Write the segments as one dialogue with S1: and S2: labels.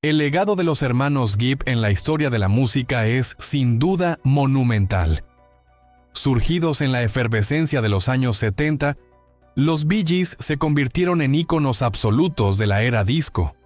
S1: El legado de los hermanos Gibb en la historia de la música es, sin duda, monumental. Surgidos en la efervescencia de los años 70, los Bee Gees se convirtieron en íconos absolutos de la era disco.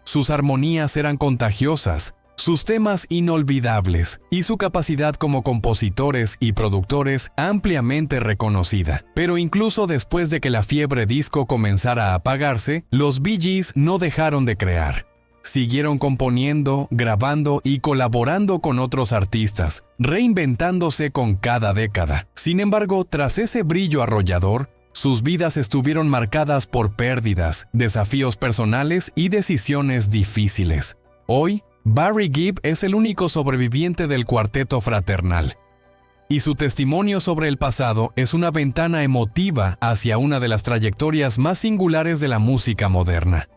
S1: Sus armonías eran contagiosas, sus temas inolvidables y su capacidad como compositores y productores ampliamente reconocida. Pero incluso después de que la fiebre disco comenzara a apagarse, los Bee Gees no dejaron de crear. Siguieron componiendo, grabando y colaborando con otros artistas, reinventándose con cada década. Sin embargo, tras ese brillo arrollador, sus vidas estuvieron marcadas por pérdidas, desafíos personales y decisiones difíciles. Hoy, Barry Gibb es el único sobreviviente del cuarteto fraternal, y su testimonio sobre el pasado es una ventana emotiva hacia una de las trayectorias más singulares de la música moderna.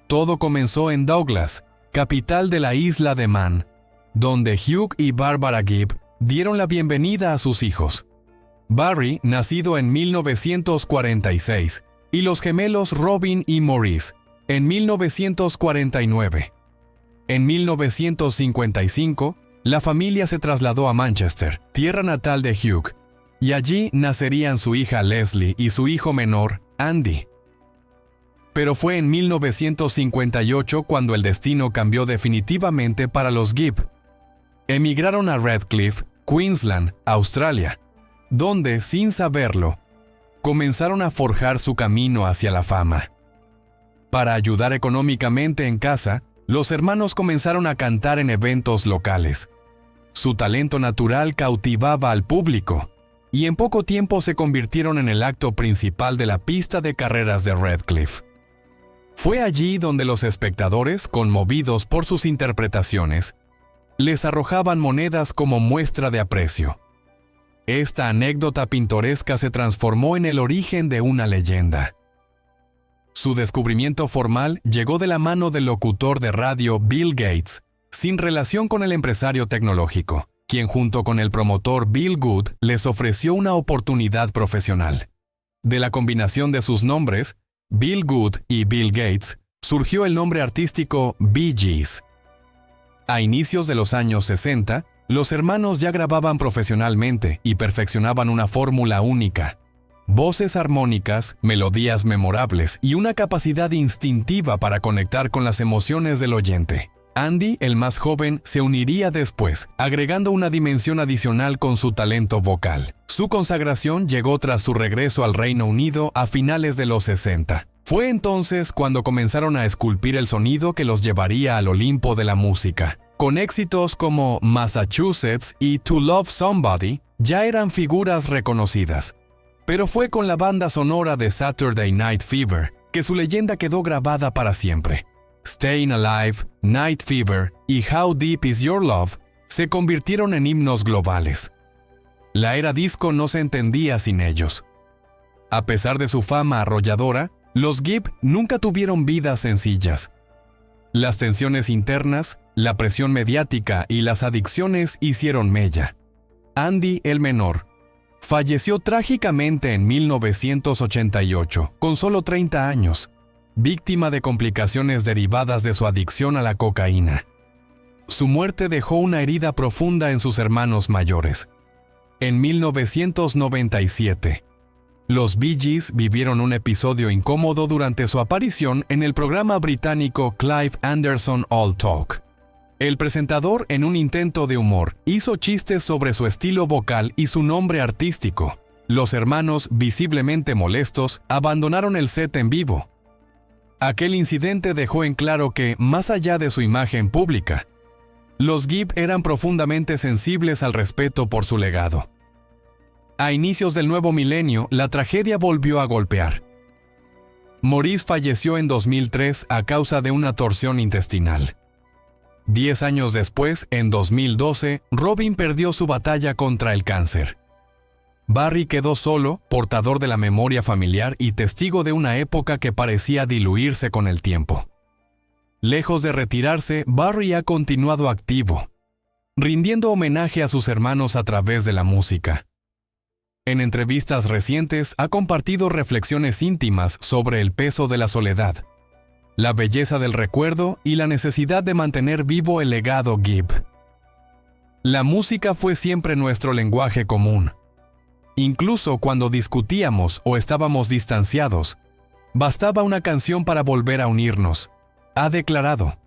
S1: Todo comenzó en Douglas, capital de la isla de Man, donde Hugh y Barbara Gibb dieron la bienvenida a sus hijos. Barry, nacido en 1946, y los gemelos Robin y Maurice, en 1949. En 1955, la familia se trasladó a Manchester, tierra natal de Hugh, y allí nacerían su hija Leslie y su hijo menor, Andy. Pero fue en 1958 cuando el destino cambió definitivamente para los Gibb. Emigraron a Redcliffe, Queensland, Australia, donde, sin saberlo, comenzaron a forjar su camino hacia la fama. Para ayudar económicamente en casa, los hermanos comenzaron a cantar en eventos locales. Su talento natural cautivaba al público, y en poco tiempo se convirtieron en el acto principal de la pista de carreras de Redcliffe. Fue allí donde los espectadores, conmovidos por sus interpretaciones, les arrojaban monedas como muestra de aprecio. Esta anécdota pintoresca se transformó en el origen de una leyenda. Su descubrimiento formal llegó de la mano del locutor de radio Bill Gates, sin relación con el empresario tecnológico, quien junto con el promotor Bill Good les ofreció una oportunidad profesional. De la combinación de sus nombres, Bill Good y Bill Gates, surgió el nombre artístico Bee Gees. A inicios de los años 60, los hermanos ya grababan profesionalmente y perfeccionaban una fórmula única: voces armónicas, melodías memorables y una capacidad instintiva para conectar con las emociones del oyente. Andy, el más joven, se uniría después, agregando una dimensión adicional con su talento vocal. Su consagración llegó tras su regreso al Reino Unido a finales de los 60. Fue entonces cuando comenzaron a esculpir el sonido que los llevaría al Olimpo de la música. Con éxitos como Massachusetts y To Love Somebody, ya eran figuras reconocidas. Pero fue con la banda sonora de Saturday Night Fever que su leyenda quedó grabada para siempre. Staying Alive, Night Fever y How Deep Is Your Love se convirtieron en himnos globales. La era disco no se entendía sin ellos. A pesar de su fama arrolladora, los Gibb nunca tuvieron vidas sencillas. Las tensiones internas, la presión mediática y las adicciones hicieron mella. Andy, el menor, falleció trágicamente en 1988, con solo 30 años, víctima de complicaciones derivadas de su adicción a la cocaína. Su muerte dejó una herida profunda en sus hermanos mayores. En 1997, los Bee Gees vivieron un episodio incómodo durante su aparición en el programa británico Clive Anderson All Talk. El presentador, en un intento de humor, hizo chistes sobre su estilo vocal y su nombre artístico. Los hermanos, visiblemente molestos, abandonaron el set en vivo. Aquel incidente dejó en claro que, más allá de su imagen pública, los Gibb eran profundamente sensibles al respeto por su legado. A inicios del nuevo milenio, la tragedia volvió a golpear. Maurice falleció en 2003 a causa de una torsión intestinal. 10 años después, en 2012, Robin perdió su batalla contra el cáncer. Barry quedó solo, portador de la memoria familiar y testigo de una época que parecía diluirse con el tiempo. Lejos de retirarse, Barry ha continuado activo, rindiendo homenaje a sus hermanos a través de la música. En entrevistas recientes ha compartido reflexiones íntimas sobre el peso de la soledad, la belleza del recuerdo y la necesidad de mantener vivo el legado Gibb. La música fue siempre nuestro lenguaje común. Incluso cuando discutíamos o estábamos distanciados, bastaba una canción para volver a unirnos, ha declarado.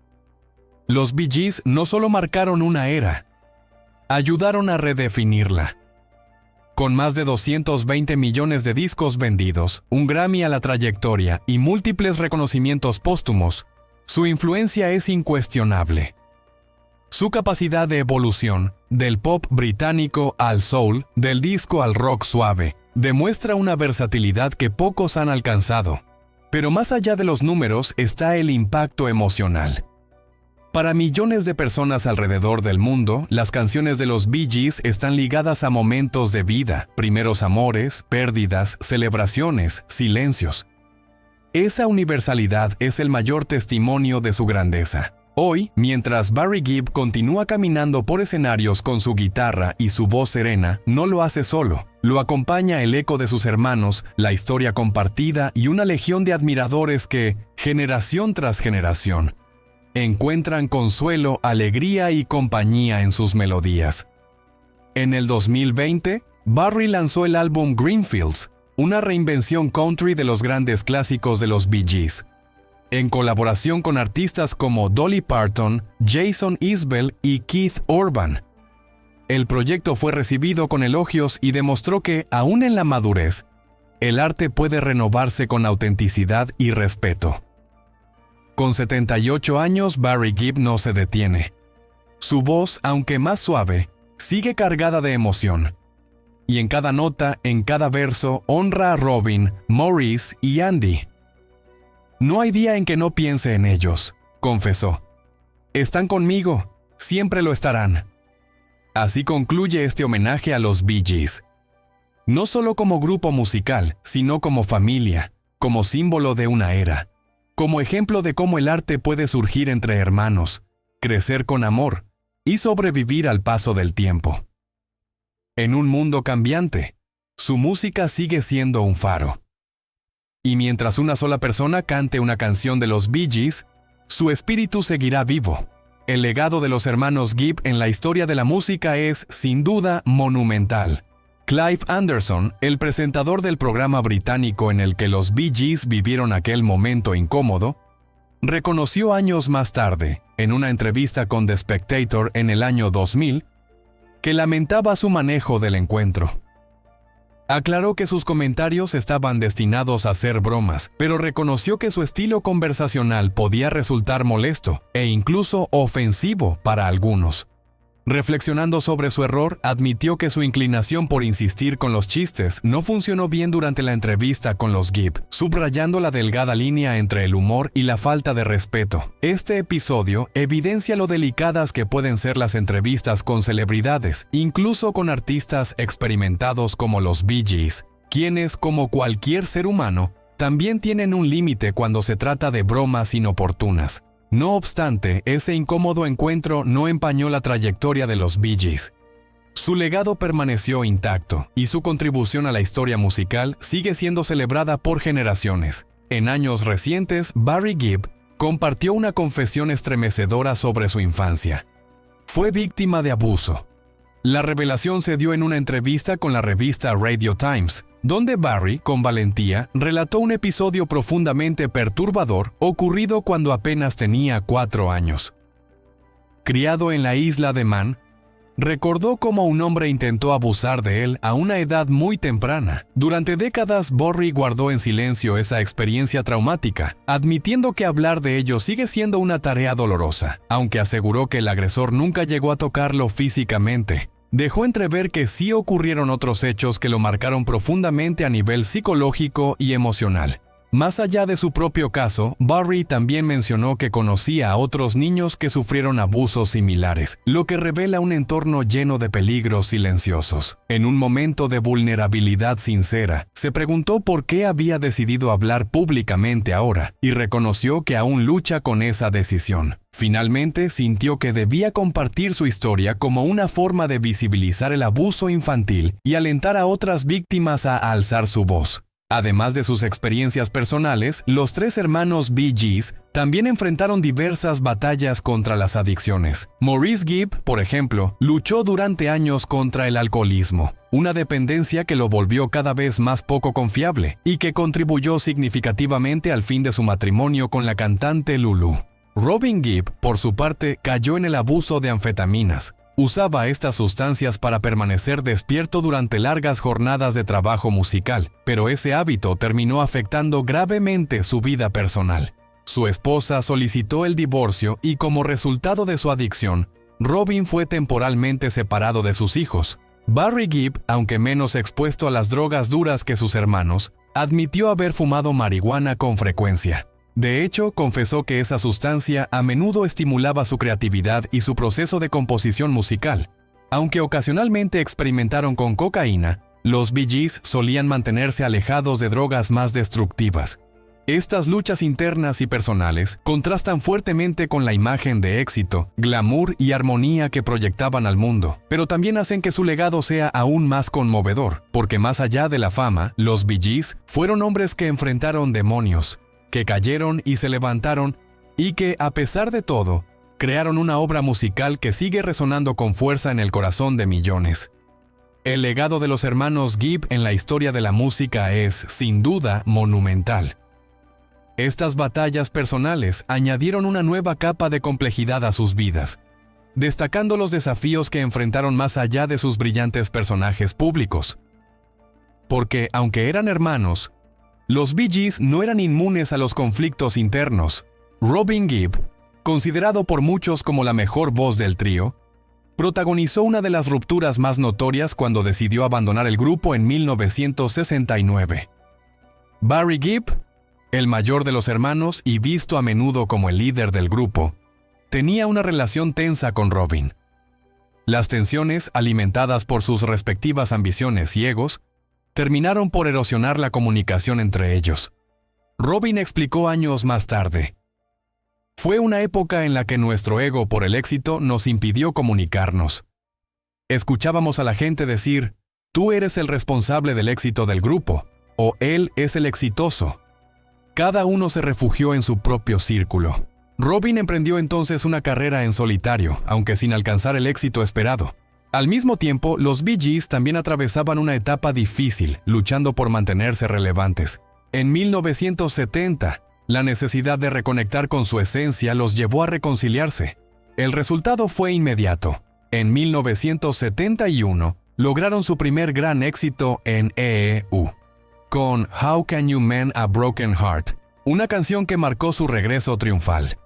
S1: Los Bee Gees no solo marcaron una era, ayudaron a redefinirla. Con más de 220 millones de discos vendidos, un Grammy a la trayectoria y múltiples reconocimientos póstumos, su influencia es incuestionable. Su capacidad de evolución, del pop británico al soul, del disco al rock suave, demuestra una versatilidad que pocos han alcanzado. Pero más allá de los números está el impacto emocional. Para millones de personas alrededor del mundo, las canciones de los Bee Gees están ligadas a momentos de vida, primeros amores, pérdidas, celebraciones, silencios. Esa universalidad es el mayor testimonio de su grandeza. Hoy, mientras Barry Gibb continúa caminando por escenarios con su guitarra y su voz serena, no lo hace solo. Lo acompaña el eco de sus hermanos, la historia compartida y una legión de admiradores que, generación tras generación, encuentran consuelo, alegría y compañía en sus melodías. En el 2020, Barry lanzó el álbum Greenfields, una reinvención country de los grandes clásicos de los Bee Gees, en colaboración con artistas como Dolly Parton, Jason Isbell y Keith Urban. El proyecto fue recibido con elogios y demostró que, aún en la madurez, el arte puede renovarse con autenticidad y respeto. Con 78 años, Barry Gibb no se detiene. Su voz, aunque más suave, sigue cargada de emoción. Y en cada nota, en cada verso, honra a Robin, Maurice y Andy. No hay día en que no piense en ellos, confesó. Están conmigo, siempre lo estarán. Así concluye este homenaje a los Bee Gees. No solo como grupo musical, sino como familia, como símbolo de una era, como ejemplo de cómo el arte puede surgir entre hermanos, crecer con amor y sobrevivir al paso del tiempo. En un mundo cambiante, su música sigue siendo un faro. Y mientras una sola persona cante una canción de los Bee Gees, su espíritu seguirá vivo. El legado de los hermanos Gibb en la historia de la música es, sin duda, monumental. Clive Anderson, el presentador del programa británico en el que los Bee Gees vivieron aquel momento incómodo, reconoció años más tarde, en una entrevista con The Spectator en el año 2000, que lamentaba su manejo del encuentro. Aclaró que sus comentarios estaban destinados a ser bromas, pero reconoció que su estilo conversacional podía resultar molesto e incluso ofensivo para algunos. Reflexionando sobre su error, admitió que su inclinación por insistir con los chistes no funcionó bien durante la entrevista con los Gibb, subrayando la delgada línea entre el humor y la falta de respeto. Este episodio evidencia lo delicadas que pueden ser las entrevistas con celebridades, incluso con artistas experimentados como los Bee Gees, quienes, como cualquier ser humano, también tienen un límite cuando se trata de bromas inoportunas. No obstante, ese incómodo encuentro no empañó la trayectoria de los Bee Gees. Su legado permaneció intacto, y su contribución a la historia musical sigue siendo celebrada por generaciones. En años recientes, Barry Gibb compartió una confesión estremecedora sobre su infancia. Fue víctima de abuso. La revelación se dio en una entrevista con la revista Radio Times, donde Barry, con valentía, relató un episodio profundamente perturbador ocurrido cuando apenas tenía 4 años. Criado en la isla de Man, recordó cómo un hombre intentó abusar de él a una edad muy temprana. Durante décadas, Barry guardó en silencio esa experiencia traumática, admitiendo que hablar de ello sigue siendo una tarea dolorosa, aunque aseguró que el agresor nunca llegó a tocarlo físicamente. Dejó entrever que sí ocurrieron otros hechos que lo marcaron profundamente a nivel psicológico y emocional. Más allá de su propio caso, Barry también mencionó que conocía a otros niños que sufrieron abusos similares, lo que revela un entorno lleno de peligros silenciosos. En un momento de vulnerabilidad sincera, se preguntó por qué había decidido hablar públicamente ahora, y reconoció que aún lucha con esa decisión. Finalmente, sintió que debía compartir su historia como una forma de visibilizar el abuso infantil y alentar a otras víctimas a alzar su voz. Además de sus experiencias personales, los tres hermanos Bee Gees también enfrentaron diversas batallas contra las adicciones. Maurice Gibb, por ejemplo, luchó durante años contra el alcoholismo, una dependencia que lo volvió cada vez más poco confiable y que contribuyó significativamente al fin de su matrimonio con la cantante Lulu. Robin Gibb, por su parte, cayó en el abuso de anfetaminas. Usaba estas sustancias para permanecer despierto durante largas jornadas de trabajo musical, pero ese hábito terminó afectando gravemente su vida personal. Su esposa solicitó el divorcio y como resultado de su adicción, Robin fue temporalmente separado de sus hijos. Barry Gibb, aunque menos expuesto a las drogas duras que sus hermanos, admitió haber fumado marihuana con frecuencia. De hecho, confesó que esa sustancia a menudo estimulaba su creatividad y su proceso de composición musical. Aunque ocasionalmente experimentaron con cocaína, los Bee Gees solían mantenerse alejados de drogas más destructivas. Estas luchas internas y personales contrastan fuertemente con la imagen de éxito, glamour y armonía que proyectaban al mundo, pero también hacen que su legado sea aún más conmovedor, porque más allá de la fama, los Bee Gees fueron hombres que enfrentaron demonios, que cayeron y se levantaron, y que, a pesar de todo, crearon una obra musical que sigue resonando con fuerza en el corazón de millones. El legado de los hermanos Gibb en la historia de la música es, sin duda, monumental. Estas batallas personales añadieron una nueva capa de complejidad a sus vidas, destacando los desafíos que enfrentaron más allá de sus brillantes personajes públicos. Porque, aunque eran hermanos, los Bee Gees no eran inmunes a los conflictos internos. Robin Gibb, considerado por muchos como la mejor voz del trío, protagonizó una de las rupturas más notorias cuando decidió abandonar el grupo en 1969. Barry Gibb, el mayor de los hermanos y visto a menudo como el líder del grupo, tenía una relación tensa con Robin. Las tensiones, alimentadas por sus respectivas ambiciones y egos, terminaron por erosionar la comunicación entre ellos. Robin explicó años más tarde: "Fue una época en la que nuestro ego por el éxito nos impidió comunicarnos. Escuchábamos a la gente decir, tú eres el responsable del éxito del grupo, o él es el exitoso. Cada uno se refugió en su propio círculo". Robin emprendió entonces una carrera en solitario, aunque sin alcanzar el éxito esperado. Al mismo tiempo, los Bee Gees también atravesaban una etapa difícil, luchando por mantenerse relevantes. En 1970, la necesidad de reconectar con su esencia los llevó a reconciliarse. El resultado fue inmediato. En 1971, lograron su primer gran éxito en EEU, con How Can You Mend a Broken Heart, una canción que marcó su regreso triunfal.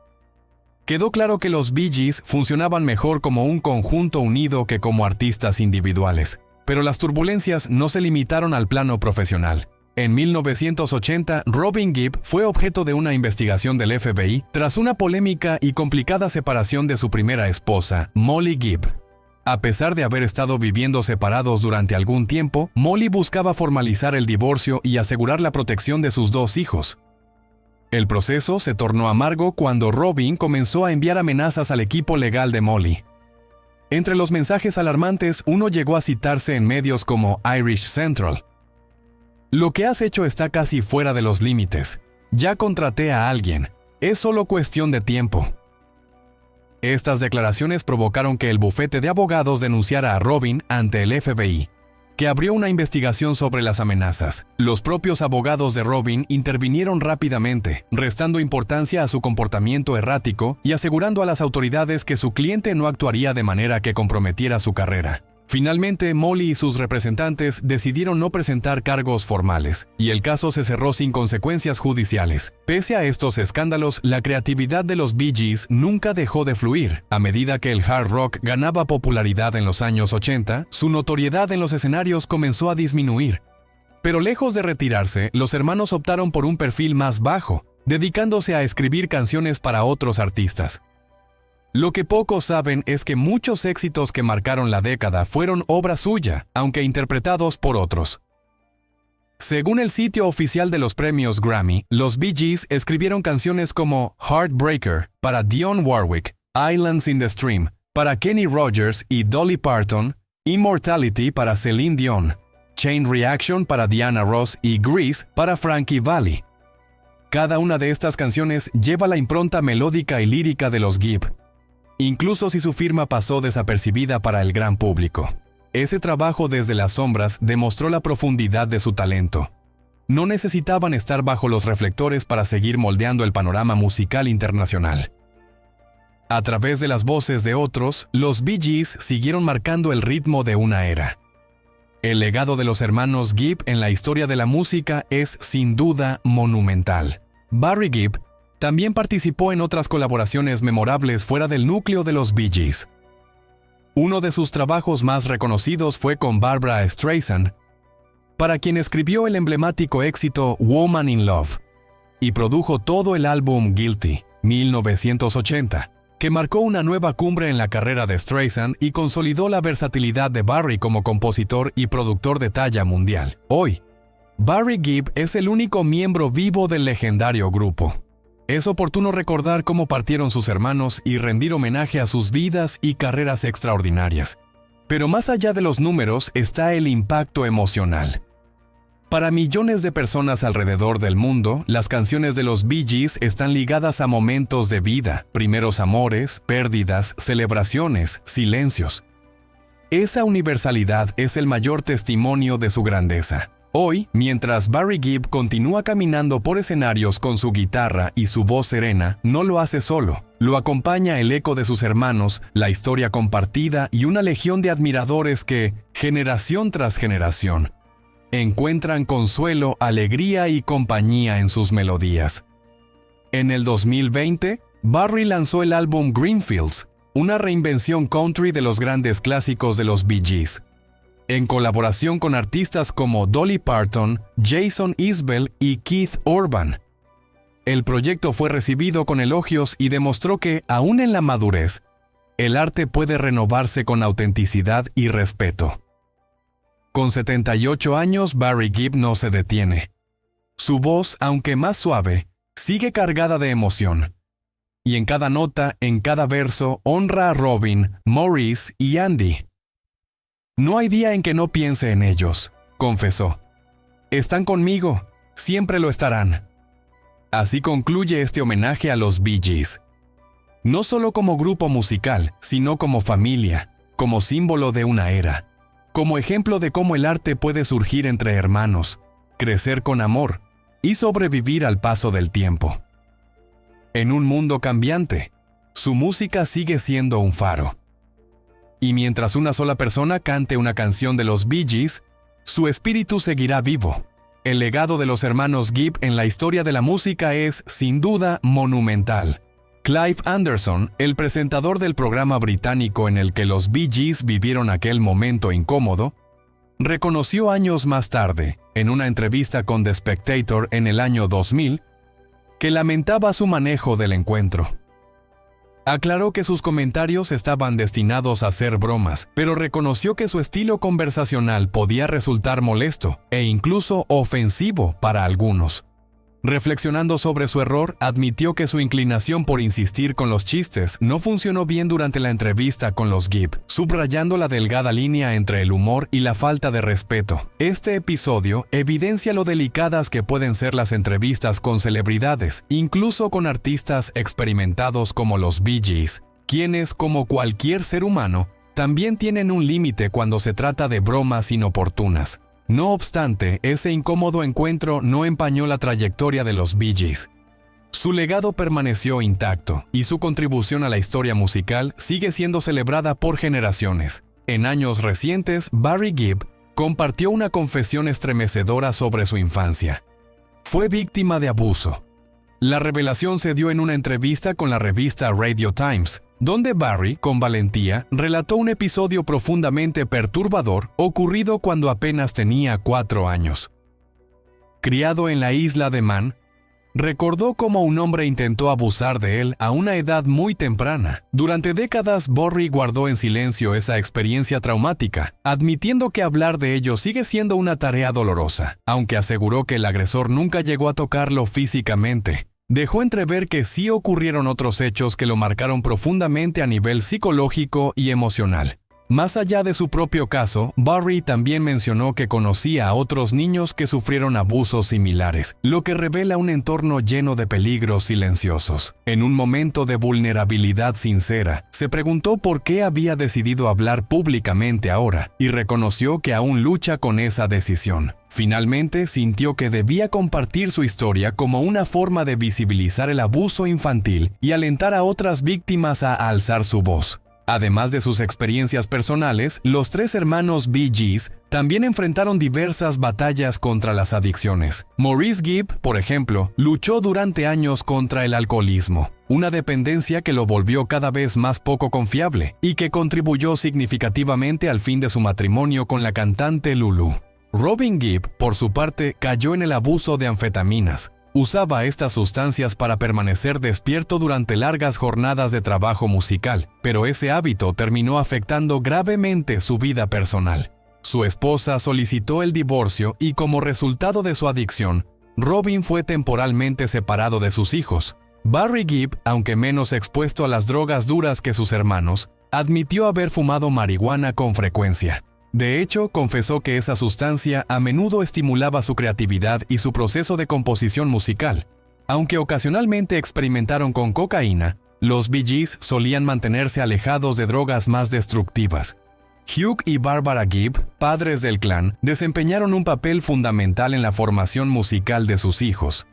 S1: Quedó claro que los Bee Gees funcionaban mejor como un conjunto unido que como artistas individuales. Pero las turbulencias no se limitaron al plano profesional. En 1980, Robin Gibb fue objeto de una investigación del FBI tras una polémica y complicada separación de su primera esposa, Molly Gibb. A pesar de haber estado viviendo separados durante algún tiempo, Molly buscaba formalizar el divorcio y asegurar la protección de sus dos hijos. El proceso se tornó amargo cuando Robin comenzó a enviar amenazas al equipo legal de Molly. Entre los mensajes alarmantes, uno llegó a citarse en medios como Irish Central: "Lo que has hecho está casi fuera de los límites. Ya contraté a alguien. Es solo cuestión de tiempo". Estas declaraciones provocaron que el bufete de abogados denunciara a Robin ante el FBI, que abrió una investigación sobre las amenazas. Los propios abogados de Robin intervinieron rápidamente, restando importancia a su comportamiento errático y asegurando a las autoridades que su cliente no actuaría de manera que comprometiera su carrera. Finalmente, Molly y sus representantes decidieron no presentar cargos formales, y el caso se cerró sin consecuencias judiciales. Pese a estos escándalos, la creatividad de los Bee Gees nunca dejó de fluir. A medida que el hard rock ganaba popularidad en los años 80, su notoriedad en los escenarios comenzó a disminuir. Pero lejos de retirarse, los hermanos optaron por un perfil más bajo, dedicándose a escribir canciones para otros artistas. Lo que pocos saben es que muchos éxitos que marcaron la década fueron obra suya, aunque interpretados por otros. Según el sitio oficial de los premios Grammy, los Bee Gees escribieron canciones como Heartbreaker para Dionne Warwick, Islands in the Stream para Kenny Rogers y Dolly Parton, Immortality para Celine Dion, Chain Reaction para Diana Ross y Grease para Frankie Valli. Cada una de estas canciones lleva la impronta melódica y lírica de los Gibb, incluso si su firma pasó desapercibida para el gran público. Ese trabajo desde las sombras demostró la profundidad de su talento. No necesitaban estar bajo los reflectores para seguir moldeando el panorama musical internacional. A través de las voces de otros, los Bee Gees siguieron marcando el ritmo de una era. El legado de los hermanos Gibb en la historia de la música es sin duda monumental. Barry Gibb también participó en otras colaboraciones memorables fuera del núcleo de los Bee Gees. Uno de sus trabajos más reconocidos fue con Barbra Streisand, para quien escribió el emblemático éxito Woman in Love, y produjo todo el álbum Guilty, 1980, que marcó una nueva cumbre en la carrera de Streisand y consolidó la versatilidad de Barry como compositor y productor de talla mundial. Hoy, Barry Gibb es el único miembro vivo del legendario grupo. Es oportuno recordar cómo partieron sus hermanos y rendir homenaje a sus vidas y carreras extraordinarias. Pero más allá de los números está el impacto emocional. Para millones de personas alrededor del mundo, las canciones de los Bee Gees están ligadas a momentos de vida, primeros amores, pérdidas, celebraciones, silencios. Esa universalidad es el mayor testimonio de su grandeza. Hoy, mientras Barry Gibb continúa caminando por escenarios con su guitarra y su voz serena, no lo hace solo. Lo acompaña el eco de sus hermanos, la historia compartida y una legión de admiradores que, generación tras generación, encuentran consuelo, alegría y compañía en sus melodías. En el 2020, Barry lanzó el álbum Greenfields, una reinvención country de los grandes clásicos de los Bee Gees, en colaboración con artistas como Dolly Parton, Jason Isbell y Keith Urban. El proyecto fue recibido con elogios y demostró que, aún en la madurez, el arte puede renovarse con autenticidad y respeto. Con 78 años, Barry Gibb no se detiene. Su voz, aunque más suave, sigue cargada de emoción. Y en cada nota, en cada verso, honra a Robin, Maurice y Andy. No hay día en que no piense en ellos, confesó. Están conmigo, siempre lo estarán. Así concluye este homenaje a los Bee Gees. No solo como grupo musical, sino como familia, como símbolo de una era, como ejemplo de cómo el arte puede surgir entre hermanos, crecer con amor y sobrevivir al paso del tiempo. En un mundo cambiante, su música sigue siendo un faro. Y mientras una sola persona cante una canción de los Bee Gees, su espíritu seguirá vivo. El legado de los hermanos Gibb en la historia de la música es, sin duda, monumental. Clive Anderson, el presentador del programa británico en el que los Bee Gees vivieron aquel momento incómodo, reconoció años más tarde, en una entrevista con The Spectator en el año 2000, que lamentaba su manejo del encuentro. Aclaró que sus comentarios estaban destinados a ser bromas, pero reconoció que su estilo conversacional podía resultar molesto e incluso ofensivo para algunos. Reflexionando sobre su error, admitió que su inclinación por insistir con los chistes no funcionó bien durante la entrevista con los Gibb, subrayando la delgada línea entre el humor y la falta de respeto. Este episodio evidencia lo delicadas que pueden ser las entrevistas con celebridades, incluso con artistas experimentados como los Bee Gees, quienes, como cualquier ser humano, también tienen un límite cuando se trata de bromas inoportunas. No obstante, ese incómodo encuentro no empañó la trayectoria de los Bee Gees. Su legado permaneció intacto y su contribución a la historia musical sigue siendo celebrada por generaciones. En años recientes, Barry Gibb compartió una confesión estremecedora sobre su infancia. Fue víctima de abuso. La revelación se dio en una entrevista con la revista Radio Times, donde Barry, con valentía, relató un episodio profundamente perturbador ocurrido cuando apenas tenía 4 años. Criado en la isla de Man, recordó cómo un hombre intentó abusar de él a una edad muy temprana. Durante décadas, Barry guardó en silencio esa experiencia traumática, admitiendo que hablar de ello sigue siendo una tarea dolorosa, aunque aseguró que el agresor nunca llegó a tocarlo físicamente. Dejó entrever que sí ocurrieron otros hechos que lo marcaron profundamente a nivel psicológico y emocional. Más allá de su propio caso, Barry también mencionó que conocía a otros niños que sufrieron abusos similares, lo que revela un entorno lleno de peligros silenciosos. En un momento de vulnerabilidad sincera, se preguntó por qué había decidido hablar públicamente ahora, y reconoció que aún lucha con esa decisión. Finalmente, sintió que debía compartir su historia como una forma de visibilizar el abuso infantil y alentar a otras víctimas a alzar su voz. Además de sus experiencias personales, los tres hermanos Bee Gees también enfrentaron diversas batallas contra las adicciones. Maurice Gibb, por ejemplo, luchó durante años contra el alcoholismo, una dependencia que lo volvió cada vez más poco confiable y que contribuyó significativamente al fin de su matrimonio con la cantante Lulu. Robin Gibb, por su parte, cayó en el abuso de anfetaminas. Usaba estas sustancias para permanecer despierto durante largas jornadas de trabajo musical, pero ese hábito terminó afectando gravemente su vida personal. Su esposa solicitó el divorcio y como resultado de su adicción, Robin fue temporalmente separado de sus hijos. Barry Gibb, aunque menos expuesto a las drogas duras que sus hermanos, admitió haber fumado marihuana con frecuencia. De hecho, confesó que esa sustancia a menudo estimulaba su creatividad y su proceso de composición musical. Aunque ocasionalmente experimentaron con cocaína, los Bee Gees solían mantenerse alejados de drogas más destructivas. Hugh y Barbara Gibb, padres del clan, desempeñaron un papel fundamental en la formación musical de sus hijos.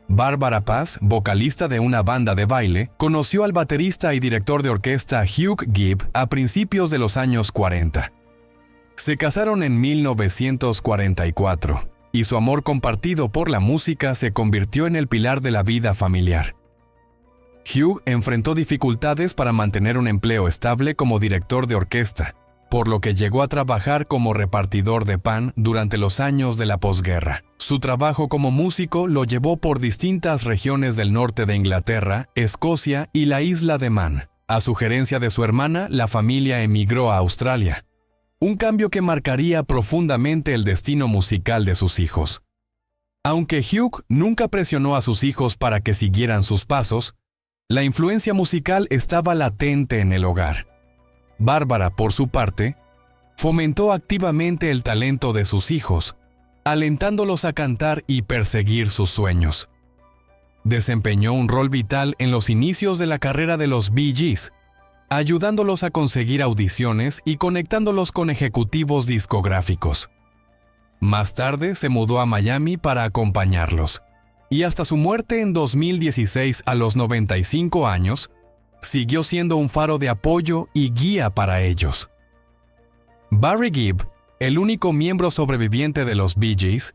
S1: Barbara Paz, vocalista de una banda de baile, conoció al baterista y director de orquesta Hugh Gibb a principios de los años 40. Se casaron en 1944, y su amor compartido por la música se convirtió en el pilar de la vida familiar. Hugh enfrentó dificultades para mantener un empleo estable como director de orquesta, por lo que llegó a trabajar como repartidor de pan durante los años de la posguerra. Su trabajo como músico lo llevó por distintas regiones del norte de Inglaterra, Escocia y la isla de Man. A sugerencia de su hermana, la familia emigró a Australia. Un cambio que marcaría profundamente el destino musical de sus hijos. Aunque Hugh nunca presionó a sus hijos para que siguieran sus pasos, la influencia musical estaba latente en el hogar. Bárbara, por su parte, fomentó activamente el talento de sus hijos, alentándolos a cantar y perseguir sus sueños. Desempeñó un rol vital en los inicios de la carrera de los Bee Gees, ayudándolos a conseguir audiciones y conectándolos con ejecutivos discográficos. Más tarde se mudó a Miami para acompañarlos, y hasta su muerte en 2016 a los 95 años, siguió siendo un faro de apoyo y guía para ellos. Barry Gibb, el único miembro sobreviviente de los Bee Gees,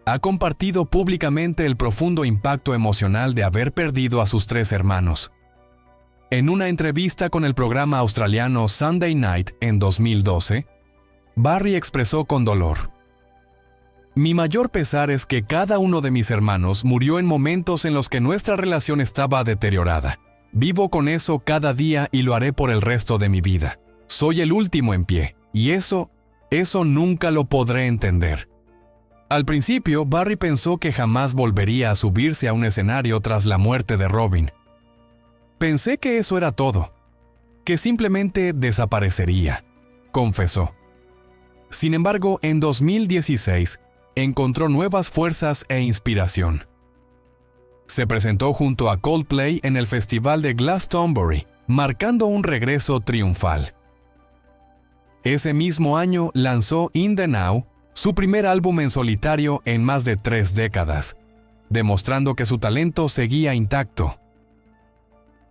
S1: ha compartido públicamente el profundo impacto emocional de haber perdido a sus tres hermanos. En una entrevista con el programa australiano Sunday Night en 2012, Barry expresó con dolor: "Mi mayor pesar es que cada uno de mis hermanos murió en momentos en los que nuestra relación estaba deteriorada. Vivo con eso cada día y lo haré por el resto de mi vida. Soy el último en pie, y eso nunca lo podré entender". Al principio, Barry pensó que jamás volvería a subirse a un escenario tras la muerte de Robin. "Pensé que eso era todo, que simplemente desaparecería", confesó. Sin embargo, en 2016, encontró nuevas fuerzas e inspiración. Se presentó junto a Coldplay en el Festival de Glastonbury, marcando un regreso triunfal. Ese mismo año lanzó In the Now, su primer álbum en solitario en más de 3 décadas, demostrando que su talento seguía intacto.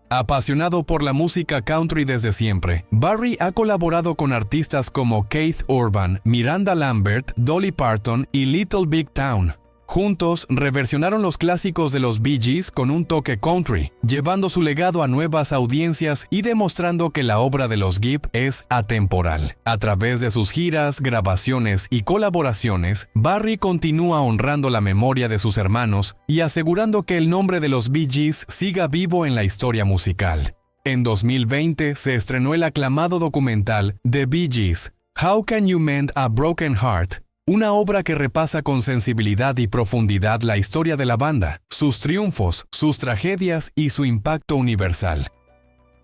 S1: Apasionado por la música country desde siempre, Barry ha colaborado con artistas como Keith Urban, Miranda Lambert, Dolly Parton y Little Big Town. Juntos, reversionaron los clásicos de los Bee Gees con un toque country, llevando su legado a nuevas audiencias y demostrando que la obra de los Gibb es atemporal. A través de sus giras, grabaciones y colaboraciones, Barry continúa honrando la memoria de sus hermanos y asegurando que el nombre de los Bee Gees siga vivo en la historia musical. En 2020 se estrenó el aclamado documental The Bee Gees, How Can You Mend a Broken Heart?, una obra que repasa con sensibilidad y profundidad la historia de la banda, sus triunfos, sus tragedias y su impacto universal.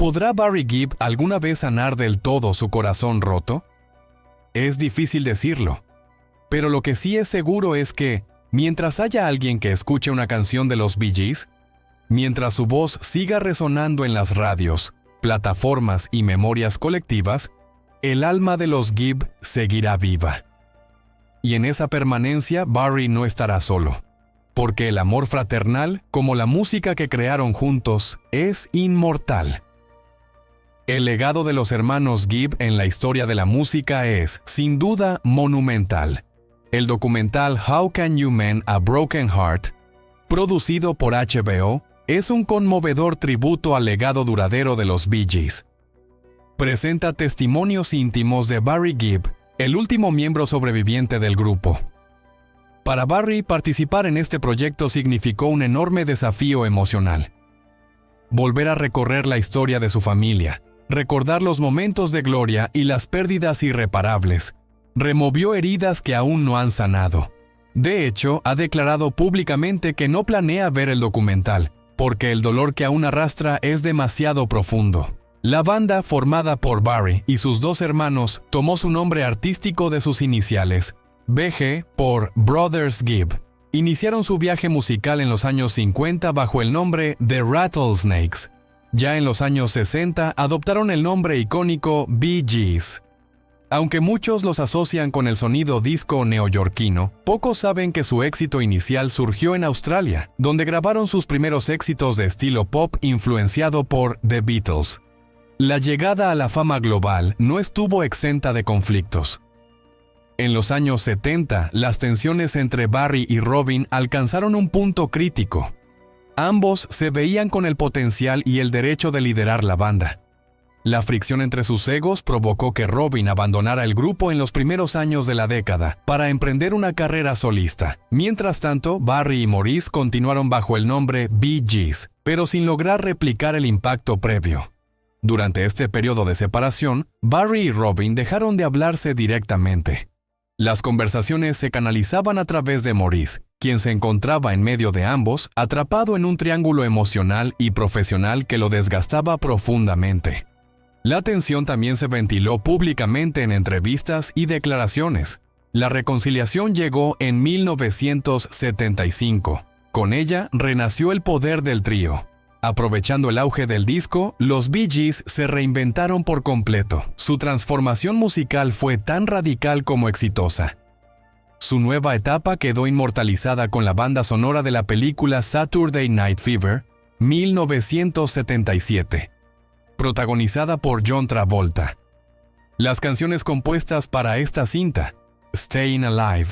S1: ¿Podrá Barry Gibb alguna vez sanar del todo su corazón roto? Es difícil decirlo, pero lo que sí es seguro es que, mientras haya alguien que escuche una canción de los Bee Gees, mientras su voz siga resonando en las radios, plataformas y memorias colectivas, el alma de los Gibb seguirá viva. Y en esa permanencia Barry no estará solo, porque el amor fraternal, como la música que crearon juntos, es inmortal. El legado de los hermanos Gibb en la historia de la música es, sin duda, monumental. El documental How Can You Mend a Broken Heart, producido por HBO, es un conmovedor tributo al legado duradero de los Bee Gees. Presenta testimonios íntimos de Barry Gibb, el último miembro sobreviviente del grupo. Para Barry, participar en este proyecto significó un enorme desafío emocional. Volver a recorrer la historia de su familia, recordar los momentos de gloria y las pérdidas irreparables, removió heridas que aún no han sanado. De hecho, ha declarado públicamente que no planea ver el documental, porque el dolor que aún arrastra es demasiado profundo. La banda, formada por Barry y sus dos hermanos, tomó su nombre artístico de sus iniciales, BG por Brothers Gibb. Iniciaron su viaje musical en los años 50 bajo el nombre The Rattlesnakes. Ya en los años 60 adoptaron el nombre icónico Bee Gees. Aunque muchos los asocian con el sonido disco neoyorquino, pocos saben que su éxito inicial surgió en Australia, donde grabaron sus primeros éxitos de estilo pop influenciado por The Beatles. La llegada a la fama global no estuvo exenta de conflictos. En los años 70, las tensiones entre Barry y Robin alcanzaron un punto crítico. Ambos se veían con el potencial y el derecho de liderar la banda. La fricción entre sus egos provocó que Robin abandonara el grupo en los primeros años de la década para emprender una carrera solista. Mientras tanto, Barry y Maurice continuaron bajo el nombre Bee Gees, pero sin lograr replicar el impacto previo. Durante este periodo de separación, Barry y Robin dejaron de hablarse directamente. Las conversaciones se canalizaban a través de Maurice, quien se encontraba en medio de ambos, atrapado en un triángulo emocional y profesional que lo desgastaba profundamente. La tensión también se ventiló públicamente en entrevistas y declaraciones. La reconciliación llegó en 1975. Con ella renació el poder del trío. Aprovechando el auge del disco, los Bee Gees se reinventaron por completo. Su transformación musical fue tan radical como exitosa. Su nueva etapa quedó inmortalizada con la banda sonora de la película Saturday Night Fever, 1977, protagonizada por John Travolta. Las canciones compuestas para esta cinta, Staying Alive,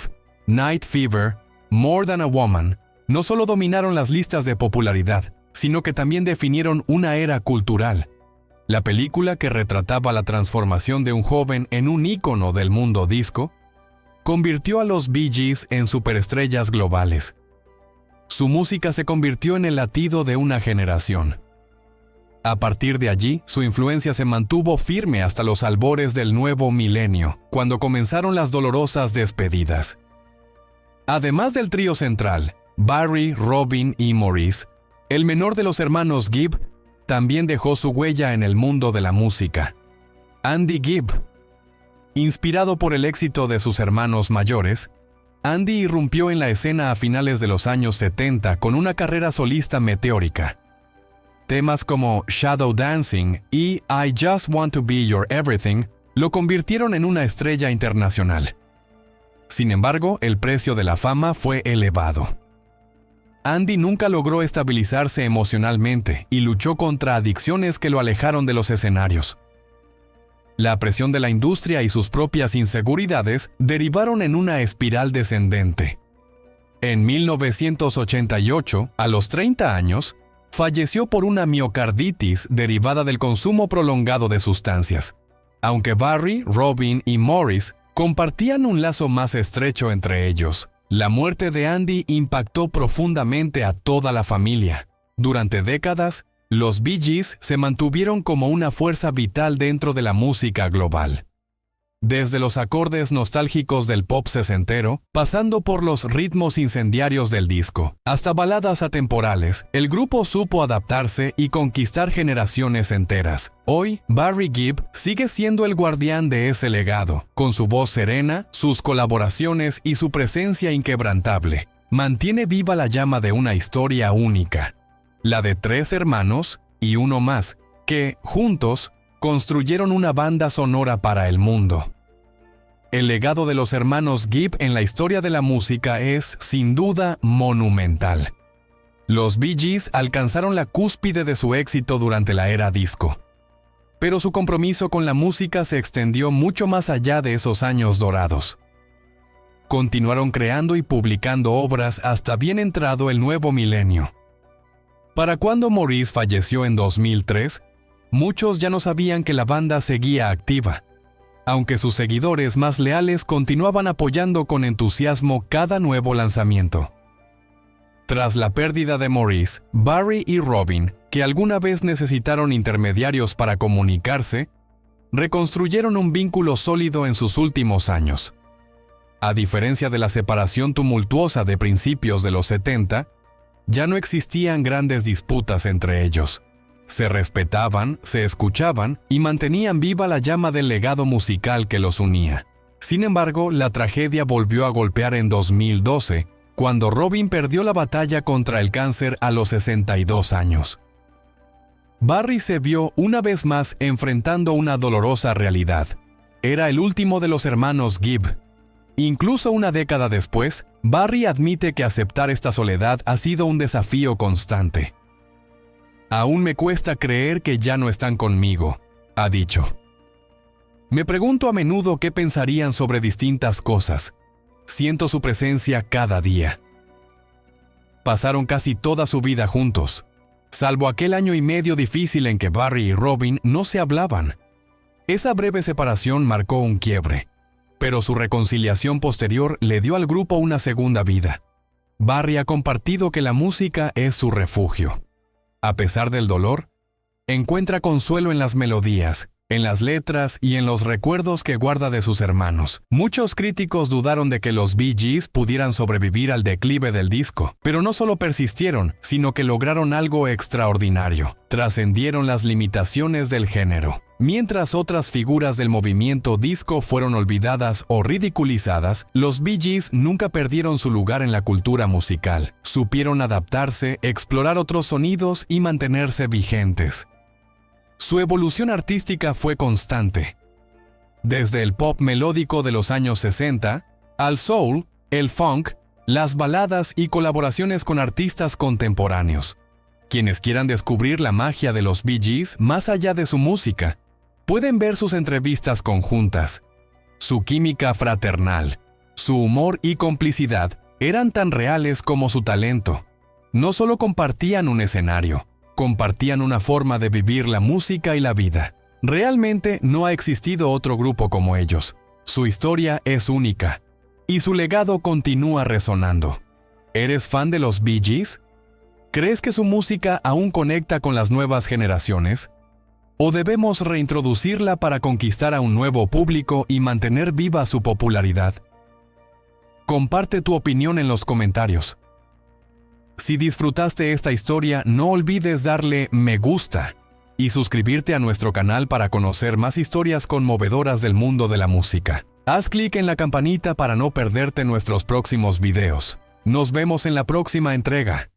S1: Night Fever, More Than a Woman, no solo dominaron las listas de popularidad, sino que también definieron una era cultural. La película, que retrataba la transformación de un joven en un ícono del mundo disco, convirtió a los Bee Gees en superestrellas globales. Su música se convirtió en el latido de una generación. A partir de allí, su influencia se mantuvo firme hasta los albores del nuevo milenio, cuando comenzaron las dolorosas despedidas. Además del trío central, Barry, Robin y Maurice, el menor de los hermanos Gibb también dejó su huella en el mundo de la música. Andy Gibb. Inspirado por el éxito de sus hermanos mayores, Andy irrumpió en la escena a finales de los años 70 con una carrera solista meteórica. Temas como Shadow Dancing y I Just Want to Be Your Everything lo convirtieron en una estrella internacional. Sin embargo, el precio de la fama fue elevado. Andy nunca logró estabilizarse emocionalmente y luchó contra adicciones que lo alejaron de los escenarios. La presión de la industria y sus propias inseguridades derivaron en una espiral descendente. En 1988, a los 30 años, falleció por una miocarditis derivada del consumo prolongado de sustancias. Aunque Barry, Robin y Maurice compartían un lazo más estrecho entre ellos, la muerte de Andy impactó profundamente a toda la familia. Durante décadas, los Bee Gees se mantuvieron como una fuerza vital dentro de la música global. Desde los acordes nostálgicos del pop sesentero, pasando por los ritmos incendiarios del disco, hasta baladas atemporales, el grupo supo adaptarse y conquistar generaciones enteras. Hoy, Barry Gibb sigue siendo el guardián de ese legado, con su voz serena, sus colaboraciones y su presencia inquebrantable. Mantiene viva la llama de una historia única, la de 3 hermanos y uno más, que, juntos, construyeron una banda sonora para el mundo. El legado de los hermanos Gibb en la historia de la música es, sin duda, monumental. Los Bee Gees alcanzaron la cúspide de su éxito durante la era disco, pero su compromiso con la música se extendió mucho más allá de esos años dorados. Continuaron creando y publicando obras hasta bien entrado el nuevo milenio. Para cuando Maurice falleció en 2003, muchos ya no sabían que la banda seguía activa, aunque sus seguidores más leales continuaban apoyando con entusiasmo cada nuevo lanzamiento. Tras la pérdida de Maurice, Barry y Robin, que alguna vez necesitaron intermediarios para comunicarse, reconstruyeron un vínculo sólido en sus últimos años. A diferencia de la separación tumultuosa de principios de los 70, ya no existían grandes disputas entre ellos. Se respetaban, se escuchaban y mantenían viva la llama del legado musical que los unía. Sin embargo, la tragedia volvió a golpear en 2012, cuando Robin perdió la batalla contra el cáncer a los 62 años. Barry se vio una vez más enfrentando una dolorosa realidad. Era el último de los hermanos Gibb. Incluso una década después, Barry admite que aceptar esta soledad ha sido un desafío constante. «Aún me cuesta creer que ya no están conmigo», ha dicho. «Me pregunto a menudo qué pensarían sobre distintas cosas. Siento su presencia cada día». Pasaron casi toda su vida juntos, salvo aquel año y medio difícil en que Barry y Robin no se hablaban. Esa breve separación marcó un quiebre, pero su reconciliación posterior le dio al grupo una segunda vida. Barry ha compartido que la música es su refugio. A pesar del dolor, encuentra consuelo en las melodías, en las letras y en los recuerdos que guarda de sus hermanos. Muchos críticos dudaron de que los Bee Gees pudieran sobrevivir al declive del disco, pero no solo persistieron, sino que lograron algo extraordinario. Trascendieron las limitaciones del género. Mientras otras figuras del movimiento disco fueron olvidadas o ridiculizadas, los Bee Gees nunca perdieron su lugar en la cultura musical. Supieron adaptarse, explorar otros sonidos y mantenerse vigentes. Su evolución artística fue constante. Desde el pop melódico de los años 60, al soul, el funk, las baladas y colaboraciones con artistas contemporáneos. Quienes quieran descubrir la magia de los Bee Gees más allá de su música, pueden ver sus entrevistas conjuntas. Su química fraternal, su humor y complicidad eran tan reales como su talento. No solo compartían un escenario, compartían una forma de vivir la música y la vida. Realmente no ha existido otro grupo como ellos. Su historia es única, y su legado continúa resonando. ¿Eres fan de los Bee Gees? ¿Crees que su música aún conecta con las nuevas generaciones? ¿O debemos reintroducirla para conquistar a un nuevo público y mantener viva su popularidad? Comparte tu opinión en los comentarios. Si disfrutaste esta historia, no olvides darle me gusta y suscribirte a nuestro canal para conocer más historias conmovedoras del mundo de la música. Haz clic en la campanita para no perderte nuestros próximos videos. Nos vemos en la próxima entrega.